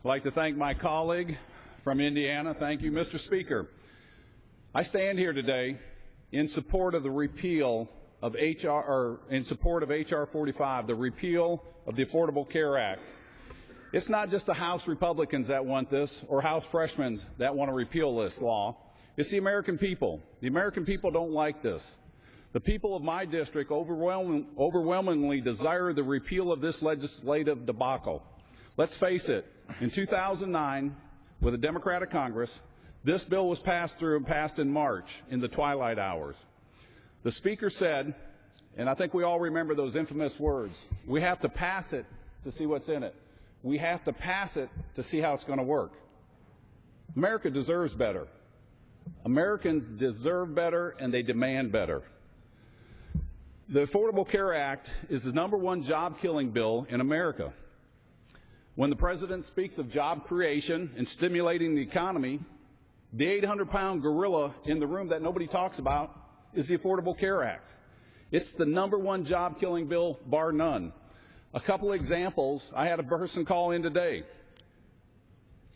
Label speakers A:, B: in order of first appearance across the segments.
A: I'd like to thank my colleague from Indiana. Thank you, Mr. Speaker. I stand here today in support of the repeal of in support of H.R. 45, the repeal of the Affordable Care Act. It's not just the House Republicans that want this or House freshmen that want to repeal this law. It's the American people. The American people don't like this. The people of my district overwhelmingly desire the repeal of this legislative debacle. Let's face it, in 2009, with a Democratic Congress, this bill was passed through and passed in March in the twilight hours. The Speaker said, and I think we all remember those infamous words, we have to pass it to see what's in it. We have to pass it to see how it's going to work. America deserves better. Americans deserve better, and they demand better. The Affordable Care Act is the #1 job-killing bill in America. When the President speaks of job creation and stimulating the economy, the 800-pound gorilla in the room that nobody talks about is the Affordable Care Act. It's the #1 job-killing bill, bar none. A couple examples. I had a person call in today.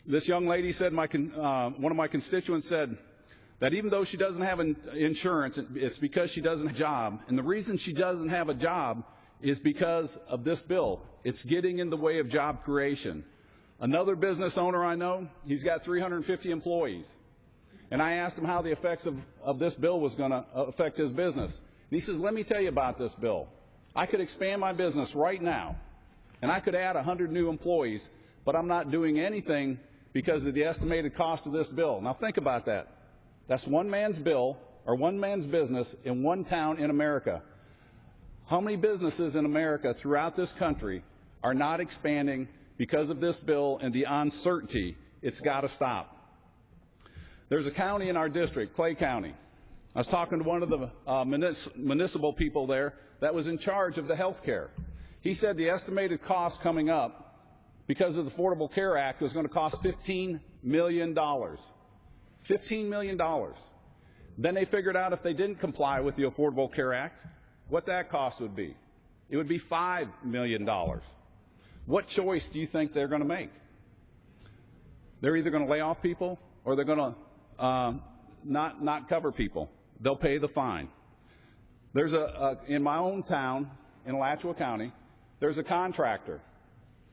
A: This young lady said, one of my constituents said that even though she doesn't have insurance, it's because she doesn't have a job. And the reason she doesn't have a job is because of this bill. It's getting in the way of job creation. Another business owner I know, he's got 350 employees. And I asked him how the effects of this bill was going to affect his business. And he says, let me tell you about this bill. I could expand my business right now, and I could add 100 new employees, but I'm not doing anything because of the estimated cost of this bill. Now think about that. That's one man's bill, or one man's business in one town in America. How many businesses in America throughout this country are not expanding because of this bill and the uncertainty? It's got to stop. There's a county in our district, Clay County. I was talking to one of the municipal people there that was in charge of the health care. He said the estimated cost coming up because of the Affordable Care Act was going to cost $15 million. $15 million. Then they figured out if they didn't comply with the Affordable Care Act, what that cost would be. It would be $5 million. What choice do you think they're going to make? They're either going to lay off people or they're going to not cover people. They'll pay the fine. There's in my own town, in Alachua County, there's a contractor.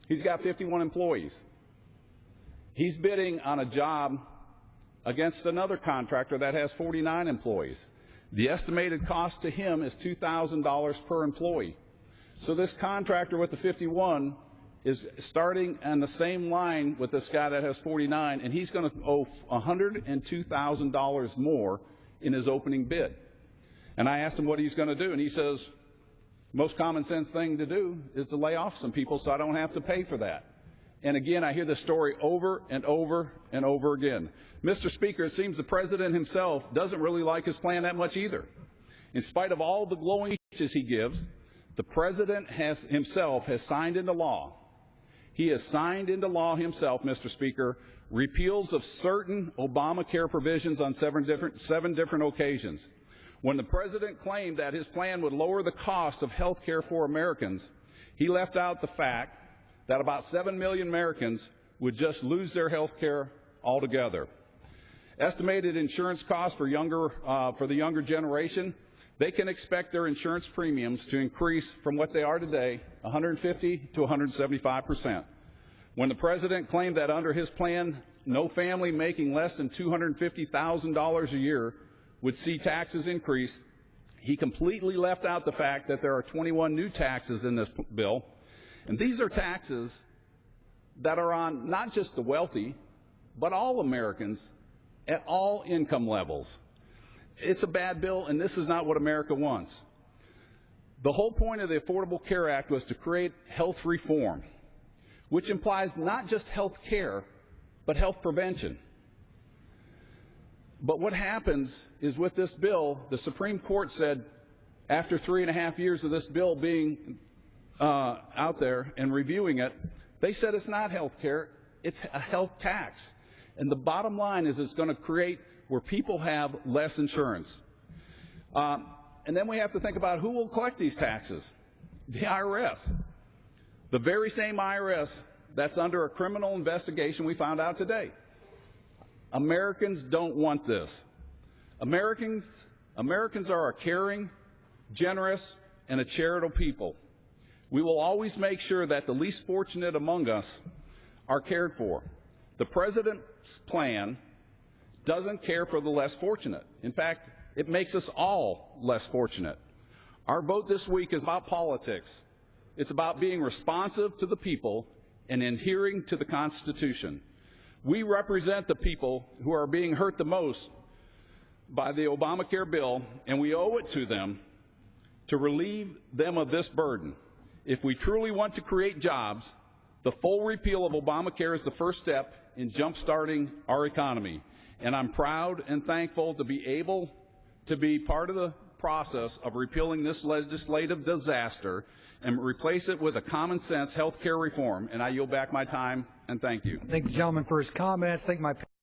A: He's got 51 employees. He's bidding on a job against another contractor that has 49 employees. The estimated cost to him is $2,000 per employee. So this contractor with the 51 is starting on the same line with this guy that has 49, and he's going to owe $102,000 more in his opening bid. And I asked him what he's going to do, and he says, most common sense thing to do is to lay off some people so I don't have to pay for that. And again, I hear this story over and over and over again. Mr. Speaker, it seems the President himself doesn't really like his plan that much either. In spite of all the glowing speeches he gives, the President himself has signed into law. He has signed into law himself, Mr. Speaker, repeals of certain Obamacare provisions on seven different occasions. When the President claimed that his plan would lower the cost of health care for Americans, he left out the fact that about 7 million Americans would just lose their health care altogether. Estimated insurance costs for the younger generation, they can expect their insurance premiums to increase from what they are today, 150 to 175%. When the President claimed that under his plan, no family making less than $250,000 a year would see taxes increase, he completely left out the fact that there are 21 new taxes in this bill. And these are taxes that are on not just the wealthy, but all Americans at all income levels. It's a bad bill, and this is not what America wants. The whole point of the Affordable Care Act was to create health reform, which implies not just health care, but health prevention. But what happens is with this bill, the Supreme Court said, after 3.5 years of this bill being out there and reviewing it, they said it's not health care, it's a health tax. And the bottom line is it's going to create where people have less insurance. And then we have to think about who will collect these taxes. The IRS. The very same IRS that's under a criminal investigation, we found out today. Americans don't want this. Americans are a caring, generous, and a charitable people. We will always make sure that the least fortunate among us are cared for. The President's plan doesn't care for the less fortunate. In fact, it makes us all less fortunate. Our vote this week is about politics. It's about being responsive to the people and adhering to the Constitution. We represent the people who are being hurt the most by the Obamacare bill, and we owe it to them to relieve them of this burden. If we truly want to create jobs, the full repeal of Obamacare is the first step in jump-starting our economy. And I'm proud and thankful to be able to be part of the process of repealing this legislative disaster and replace it with a common-sense health care reform. And I yield back my time, and thank you.
B: Thank the gentleman for his comments. Thank my